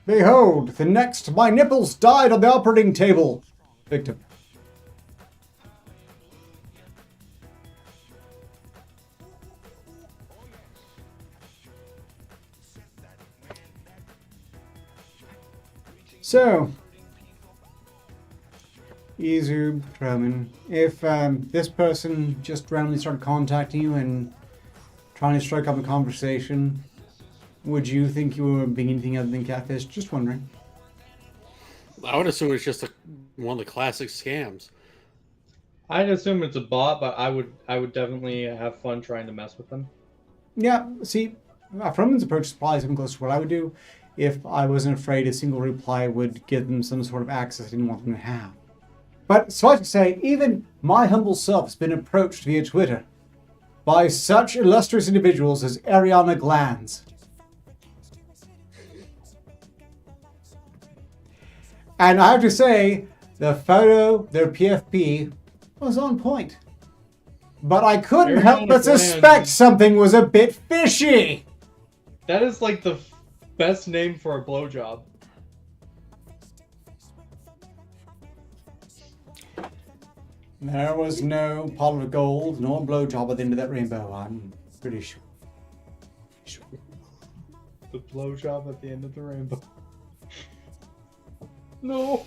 A: Behold, the next my nipples died on the operating table victim. So, Izu Troman, if this person just randomly started contacting you and trying to strike up a conversation, would you think you were being anything other than catfish? Just wondering.
C: I would assume it's just one of the classic scams.
B: I'd assume it's a bot, but I would definitely have fun trying to mess with them.
A: Yeah, see, Froman's approach is probably something close to what I would do if I wasn't afraid a single reply would give them some sort of access I didn't want them to have. But suffice to say, even my humble self has been approached via Twitter by such illustrious individuals as Ariana Glands. And I have to say, the photo, their PFP, was on point. But I couldn't help but suspect something was a bit fishy.
B: That is like the best name for a blowjob.
A: There was no pot of gold nor blowjob at the end of that rainbow, I'm pretty sure.
B: The blowjob at the end of the rainbow. No.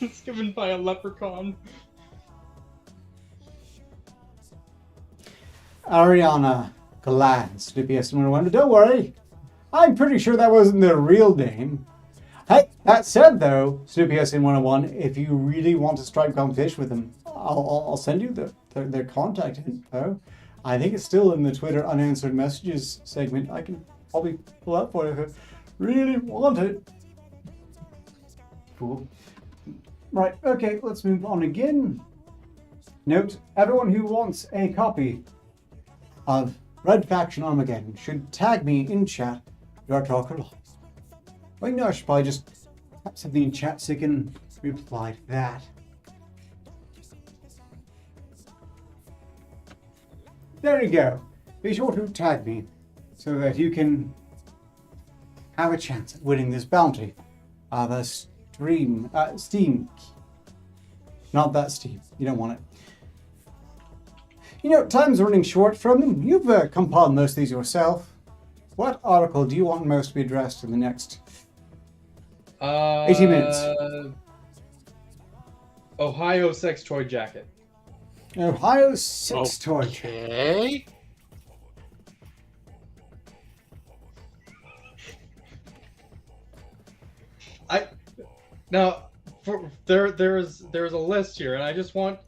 B: It's given by a leprechaun.
A: Ariana Glands, DPS number 1. Don't worry, I'm pretty sure that wasn't their real name. Hey, that said though, DPS in 101, if you really want to strike competition with them, I'll send you their contact info. I think it's still in the Twitter unanswered messages segment. I can probably pull up for it if I really want it. Cool. Right, okay, let's move on again. Note, everyone who wants a copy of Red Faction Armageddon should tag me in chat, Director of Arketer Labs. Wait, no, I should probably just type something in chat so you can reply to that. There you go. Be sure to tag me so that you can have a chance at winning this bounty. The Steam. Not that Steam. You don't want it. You know, time's running short from them. You've compiled most of these yourself. What article do you want most to be addressed in the next 80 minutes?
B: Ohio sex toy jacket.
A: Ohio sex toy.
C: Okay.
B: Now, there's a list here, and I just want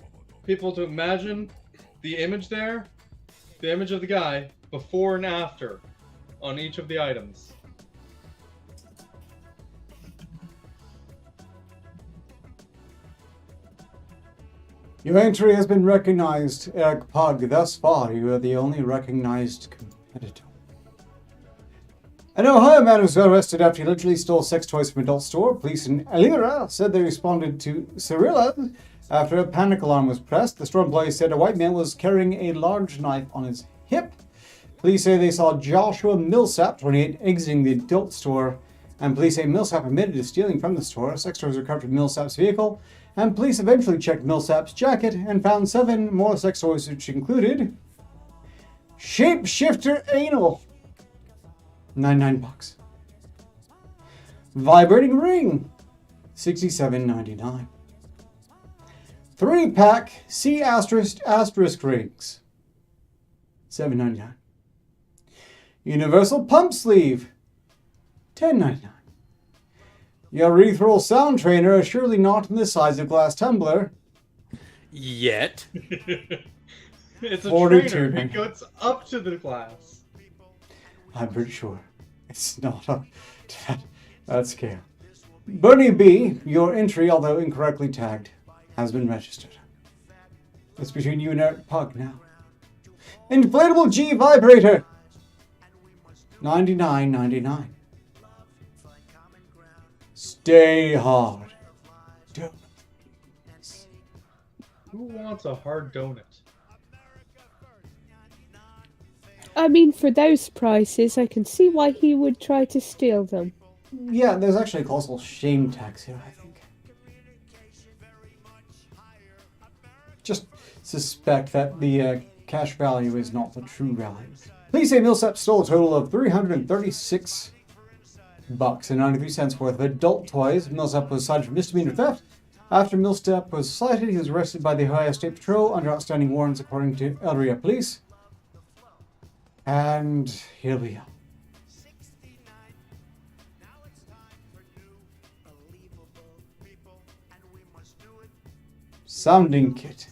B: people to imagine the image there, the image of the guy before and after on each of the items.
A: Your entry has been recognized, Eric Pug. Thus far, you are the only recognized competitor. An Ohio man was arrested after he allegedly stole sex toys from an adult store. Police in Elira said they responded to Cirilla after a panic alarm was pressed. The store employee said a white man was carrying a large knife on his hip. Police say they saw Joshua Millsap, 28, exiting the adult store, and police say Millsap admitted to stealing from the store. Sex toys were recovered from Millsap's vehicle, and police eventually checked Millsap's jacket and found 7 more sex toys, which included Shapeshifter Anal, $99. Vibrating ring, $67.99. 3-pack C asterisk rings, $7.99. Universal pump sleeve, $10.99. Your urethral sound trainer is surely not in the size of glass tumbler.
C: Yet.
B: It's a
A: 42.
B: trainer. It goes up to the glass.
A: I'm pretty sure it's not up to that scale. Bernie B, your entry, although incorrectly tagged, has been registered. It's between you and Eric Pug now. Inflatable G vibrator, $99.99. Stay hard. Donuts.
B: Who wants a hard donut?
D: I mean, for those prices, I can see why he would try to steal them.
A: Yeah, there's actually a colossal shame tax here, I think. Just suspect that the cash value is not the true value. Police say Millsap stole a total of $336.93 worth of adult toys. Millsap was cited for misdemeanor theft. After Millsap was cited, he was arrested by the Ohio State Patrol under outstanding warrants, according to Elria Police. And here we are. Sounding kit.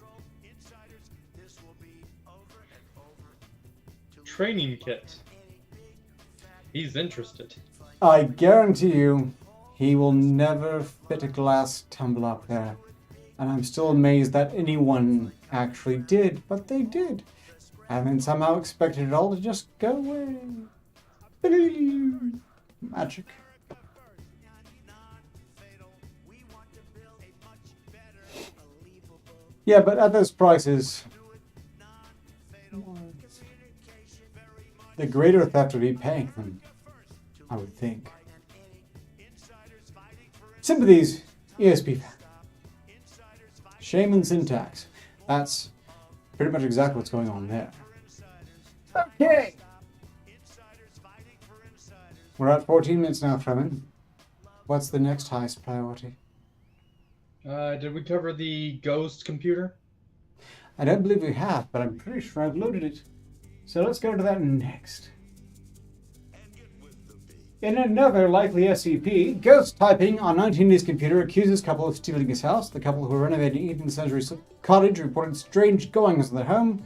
B: Training kit. He's interested.
A: I guarantee you, he will never fit a glass tumbler up there. And I'm still amazed that anyone actually did, but they did. And then somehow expected it all to just go away. Magic. Yeah, but at those prices, the greater theft would be paying them, I would think. Sympathies, ESP fan. Shame and syntax. That's pretty much exactly what's going on there. Okay. We're at 14 minutes now, Fremen. What's the next highest priority?
B: Did we cover the ghost computer?
A: I don't believe we have, but I'm pretty sure I've loaded it. So let's go to that next. In another likely SCP, ghost typing on 1980s computer accuses couple of stealing his house. The couple who are renovating 18th century cottage reported strange goings in their home,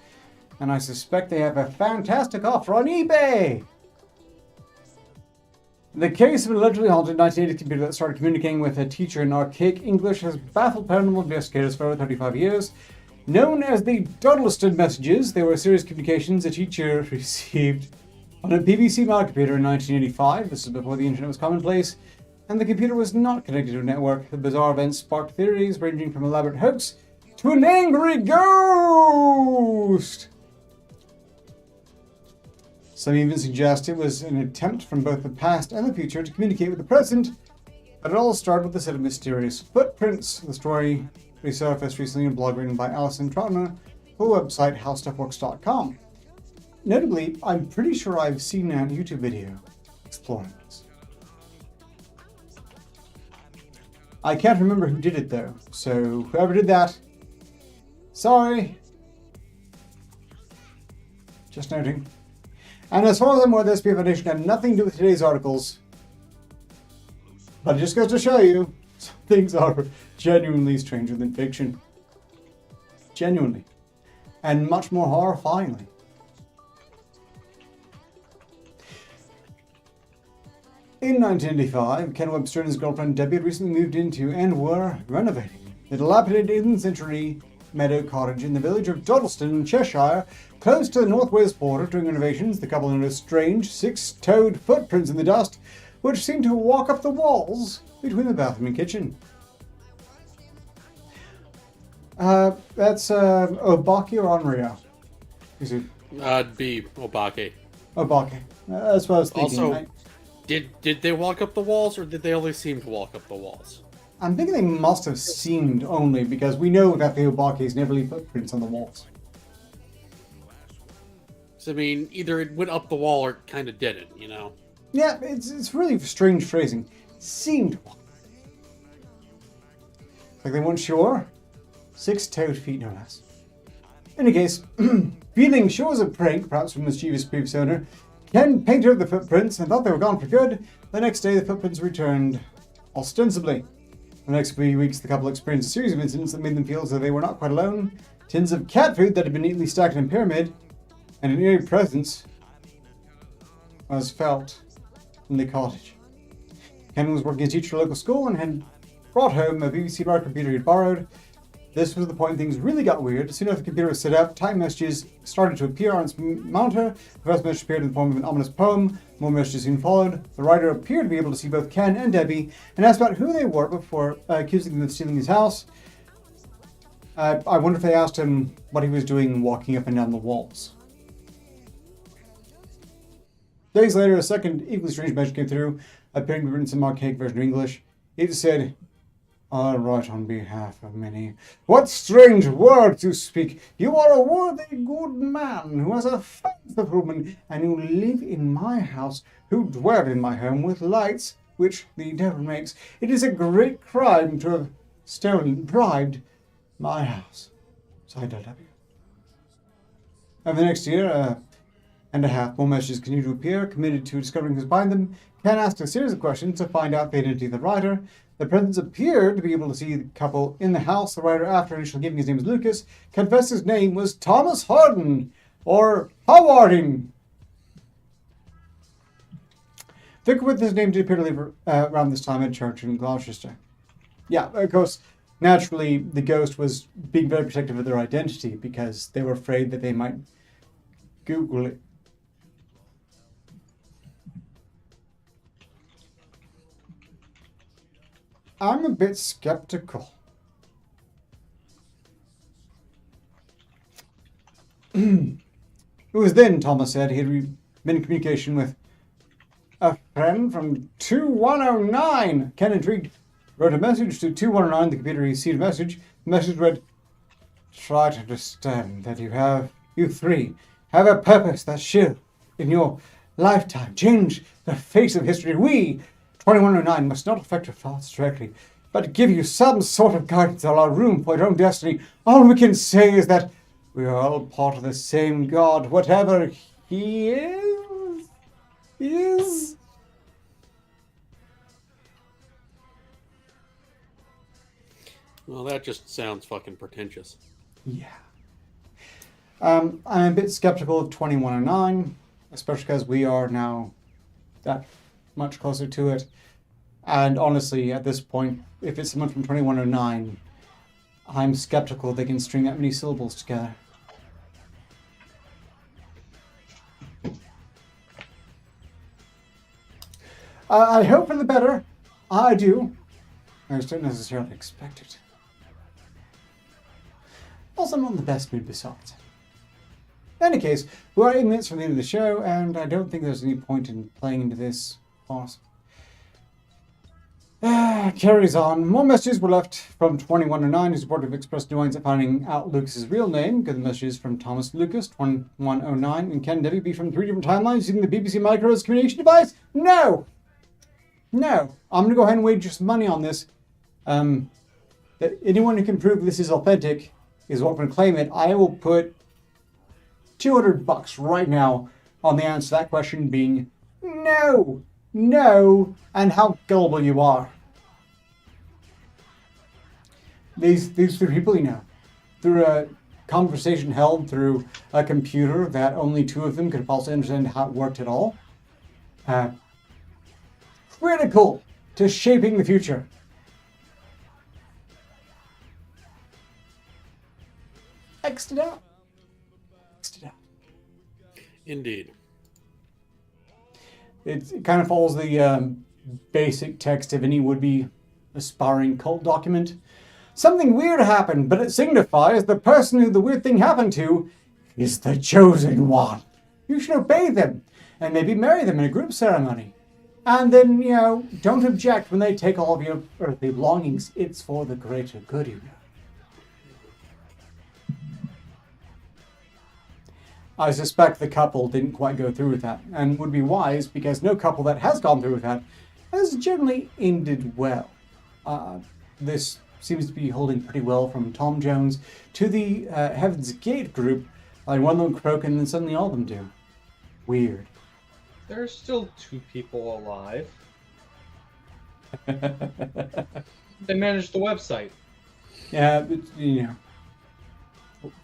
A: and I suspect they have a fantastic offer on eBay. The case of an allegedly haunted 1980s computer that started communicating with a teacher in archaic English has baffled paranormal investigators for over 35 years. Known as the Dudleston messages, they were a series of communications a teacher received on a BBC Mac computer in 1985. This is before the internet was commonplace, and the computer was not connected to a network. The bizarre events sparked theories ranging from elaborate hoax to an angry ghost. Some even suggest it was an attempt from both the past and the future to communicate with the present, but it all started with a set of mysterious footprints. The story resurfaced recently in a blog written by Alison Troutner for the website howstuffworks.com. Notably, I'm pretty sure I've seen a YouTube video exploring this. I can't remember who did it though, so whoever did that, sorry. Just noting. And as far as I'm aware, the SPF Foundation had nothing to do with today's articles. But it just goes to show you, some things are genuinely stranger than fiction. Genuinely. And much more horrifyingly. In 1985, Ken Webster and his girlfriend Debbie had recently moved into and were renovating the dilapidated 18th century meadow cottage in the village of Dudleston in Cheshire, close to the North Wales border. During renovations, the couple noticed strange six-toed footprints in the dust, which seemed to walk up the walls between the bathroom and kitchen. That's Obaki or Onryo? Is it?
C: It'd be Obake.
A: Obaki. That's what I was thinking.
C: Also, did they walk up the walls, or did they only seem to walk up the walls?
A: I'm thinking they must have seemed only, because we know that the Obakis never leave footprints on the walls.
C: So, I mean, either it went up the wall or it kind of didn't, you know?
A: Yeah, it's really strange phrasing. Seemed to walk. Like they weren't sure. 6-toed feet, no less. In any case, feeling sure it was a prank, perhaps from mischievous previous owner, Ken painted up the footprints and thought they were gone for good. The next day, the footprints returned, ostensibly. The next few weeks, the couple experienced a series of incidents that made them feel as though they were not quite alone. Tins of cat food that had been neatly stacked in a pyramid, and an eerie presence was felt in the cottage. Ken was working as a teacher at a local school and had brought home a BBC Bar computer he had borrowed. This was the point things really got weird. As soon as the computer was set up, typed messages started to appear on its monitor. The first message appeared in the form of an ominous poem. More messages soon followed. The writer appeared to be able to see both Ken and Debbie and asked about who they were before accusing them of stealing his house. I wonder if they asked him what he was doing walking up and down the walls. Days later, a second equally strange message came through, appearing to be written in some archaic version of English. It said, "I write on behalf of many. What strange words you speak! You are a worthy good man who has a faith of woman, and you live in my house, who dwell in my home with lights, which the devil makes. It is a great crime to have stolen, bribed my house." Signed W. And the next year, and a half more messages continue to appear, committed to discovering who's behind them. Ken asks a series of questions to find out the identity of the writer. The presents appear to be able to see the couple in the house. The writer, after initially giving his name as Lucas, confessed his name was Thomas Harden, or Howarding. Vicar with his name did appear to live around this time at church in Gloucester. Yeah, of course, naturally, the ghost was being very protective of their identity because they were afraid that they might Google it. I'm a bit skeptical. It was then, Thomas said, he had been in communication with a friend from 2109. Ken, intrigued, wrote a message to 2109. The computer received a message. The message read, "Try to understand that you three, have a purpose that shall, in your lifetime, change the face of history. We, 2109, must not affect your thoughts directly, but give you some sort of guidance or room for your own destiny. All we can say is that we are all part of the same God, whatever he is.
C: Well, that just sounds fucking pretentious.
A: Yeah. I'm a bit skeptical of 2109, especially because we are now that much closer to it. And honestly, at this point, if it's someone from 2109, I'm skeptical they can string that many syllables together. I hope for the better. I do. I just don't necessarily expect it. Also, I'm not in the best mood besides. In any case, we're 8 minutes from the end of the show, and I don't think there's any point in playing into this farce. Carries on. More messages were left from 2109, who's reported to have expressed annoyance at finding out Lucas's real name. Good messages from Thomas Lucas, 2109, and can Debbie be from 3 different timelines using the BBC Micro as a communication device? No! No. I'm going to go ahead and wager some money on this. That anyone who can prove this is authentic is welcome to claim it. I will put $200 right now on the answer to that question being no. No, and how gullible you are. These three people, through a conversation held through a computer that only two of them could possibly understand how it worked at all. Critical to shaping the future. X'd it out.
C: Indeed.
A: It kind of follows the basic text of any would-be aspiring cult document. Something weird happened, but it signifies the person who the weird thing happened to is the chosen one. You should obey them and maybe marry them in a group ceremony. And then, don't object when they take all of your earthly belongings. It's for the greater good, I suspect the couple didn't quite go through with that, and would be wise because no couple that has gone through with that has generally ended well. This seems to be holding pretty well from Tom Jones to the Heaven's Gate group. Like one of them croak and then suddenly all of them do. Weird.
B: There's still 2 people alive. They managed the website.
A: Yeah, but,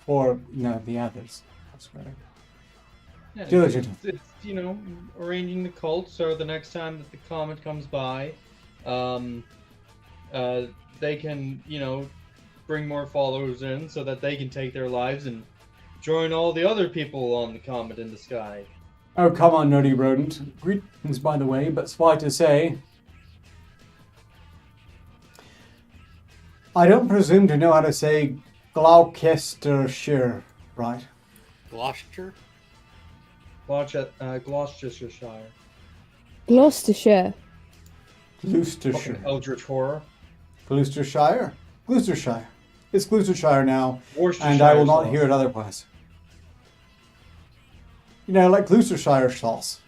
A: for the others. That's right.
B: Yeah,
A: Diligent.
B: it's arranging the cult so the next time that the comet comes by, they can, bring more followers in so that they can take their lives and join all the other people on the comet in the sky.
A: Oh, come on, nerdy rodent. Greetings, by the way, but suffice to say, I don't presume to know how to say Gloucestershire, right?
C: Gloucester?
B: Gloucestershire.
D: Gloucestershire.
A: Gloucestershire.
B: Eldritch horror.
A: Gloucestershire? Gloucestershire. It's Gloucestershire now,
B: Worcestershire
A: and I will not
B: sauce.
A: hear it otherwise. Like Gloucestershire sauce.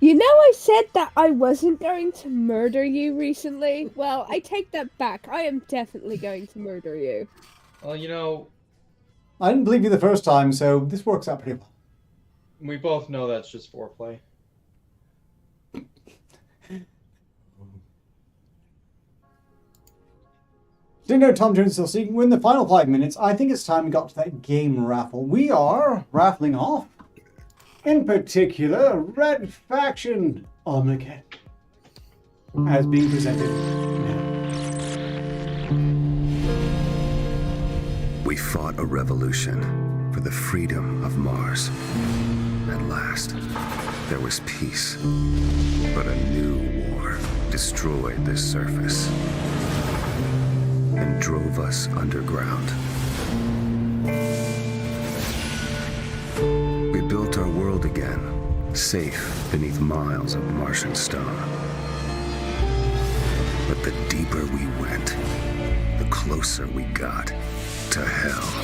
D: I said that I wasn't going to murder you recently. Well, I take that back. I am definitely going to murder you.
B: Well,
A: I didn't believe you the first time, so this works out pretty well.
B: We both know that's just foreplay.
A: Didn't know Tom Jones is still seeking. We're in the final 5 minutes. I think it's time we got to that game raffle. We are raffling off, in particular, Red Faction Arketer as being presented now.
E: We fought a revolution for the freedom of Mars. At last, there was peace. But a new war destroyed this surface and drove us underground. We built our world again, safe beneath miles of Martian stone. But the deeper we went, the closer we got to hell.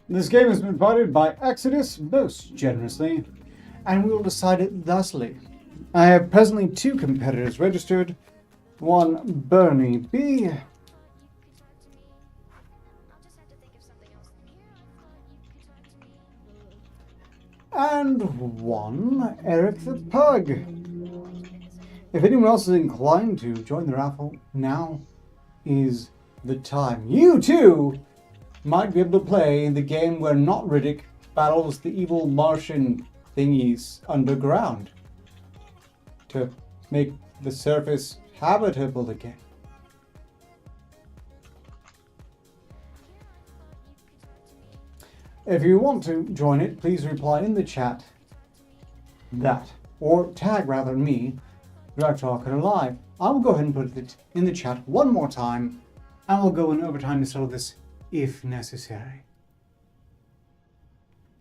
A: This game has been provided by Exodus most generously, and we will decide it thusly. I have presently 2 competitors registered. One, Bernie B. And one, Eric the Pug. If anyone else is inclined to join the raffle, now is the time. You too might be able to play the game where Not Riddick battles the evil Martian thingies underground to make the surface habitable again. If you want to join it, please reply in the chat that, or tag rather me, Director of Arketer Labs. I will go ahead and put it in the chat one more time, and we'll go in overtime to settle this if necessary.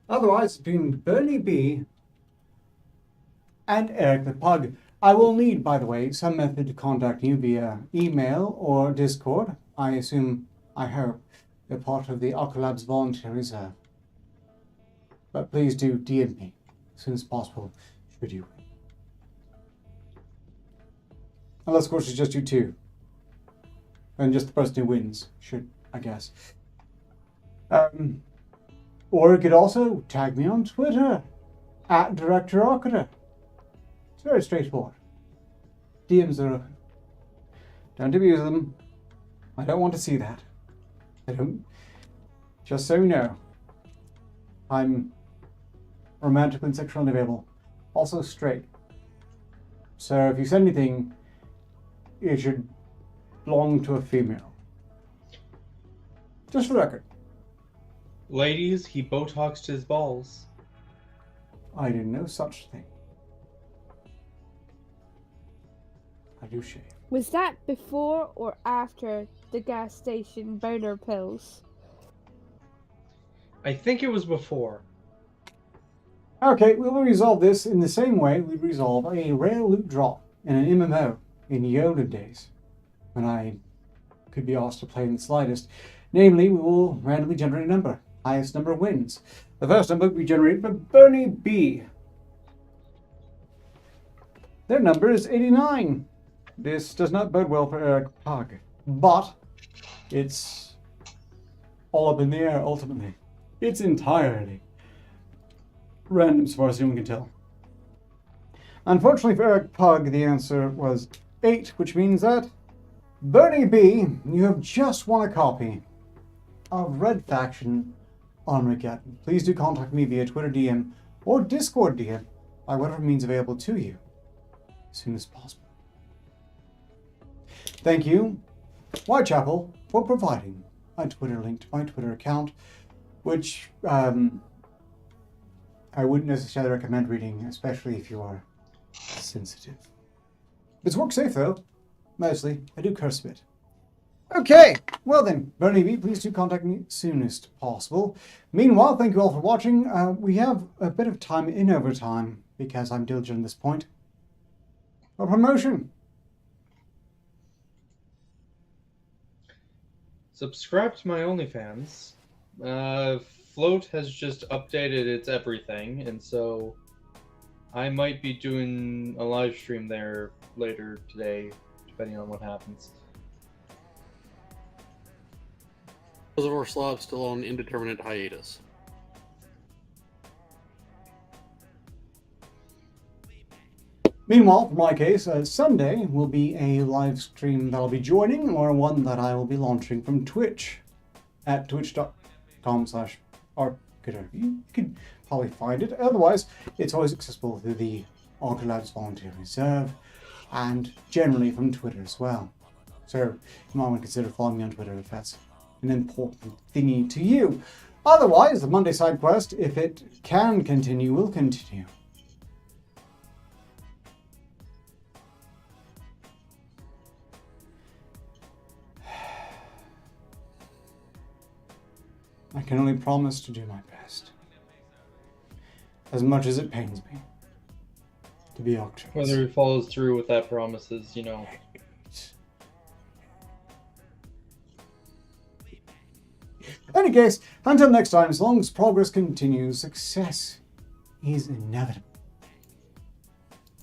A: Otherwise, it's been Bernie B and Eric the Pug. I will need, by the way, some method to contact you via email or Discord. I assume, I hope, you're part of the Arketer Labs Volunteer Reserve. But please do DM me as soon as possible, should you win. Unless, of course, it's just you two. And just the person who wins should, I guess. Or you could also tag me on Twitter, at Director Arketer. It's very straightforward. DMs are open. Don't abuse them. I don't want to see that. I don't. Just so you know, I'm romantically and sexually unavailable. Also straight. So if you send anything, it should belong to a female. Just for the record.
B: Ladies, he Botoxed his balls.
A: I do no such thing. I do shave.
D: Was that before or after the gas station boner pills?
B: I think it was before.
A: Okay, we will resolve this in the same way we resolve a rare loot drop in an MMO in Yoda days, when I could be asked to play in the slightest. Namely, we will randomly generate a number. Highest number wins. The first number we generate by Bernie B. Their number is 89. This does not bode well for Eric Pug, but it's all up in the air ultimately. It's entirely random as far as anyone can tell. Unfortunately for Eric Pug, the answer was 8, which means that Bernie B, you have just won a copy of Red Faction Arketer. Please do contact me via Twitter DM or Discord DM by whatever means available to you as soon as possible. Thank you, Whitechapel, for providing a Twitter link to my Twitter account, which I wouldn't necessarily recommend reading, especially if you are sensitive. It's work safe though. Mostly, I do curse a bit. Okay, well then, Bernie B, please do contact me soonest possible. Meanwhile, thank you all for watching. We have a bit of time in overtime because I'm diligent at this point. A promotion.
B: Subscribe to my OnlyFans. Float has just updated its everything, and so I might be doing a live stream there later today, depending on what happens.
C: Because of our slot still on indeterminate hiatus.
A: Meanwhile, for my case, Sunday will be a live stream that I'll be joining, or one that I will be launching from Twitch at twitch.com/Arketer. You can probably find it. Otherwise, it's always accessible through the Arketer Labs Volunteer Reserve, and generally from Twitter as well. So you might want to consider following me on Twitter if that's an important thingy to you. Otherwise, the Monday side quest, if it can continue, will continue. I can only promise to do my best. As much as it pains me to be Arketer.
B: Whether he follows through with that promise is, you know.
A: In any case, until next time, as long as progress continues, success is inevitable.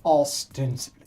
A: Ostensibly.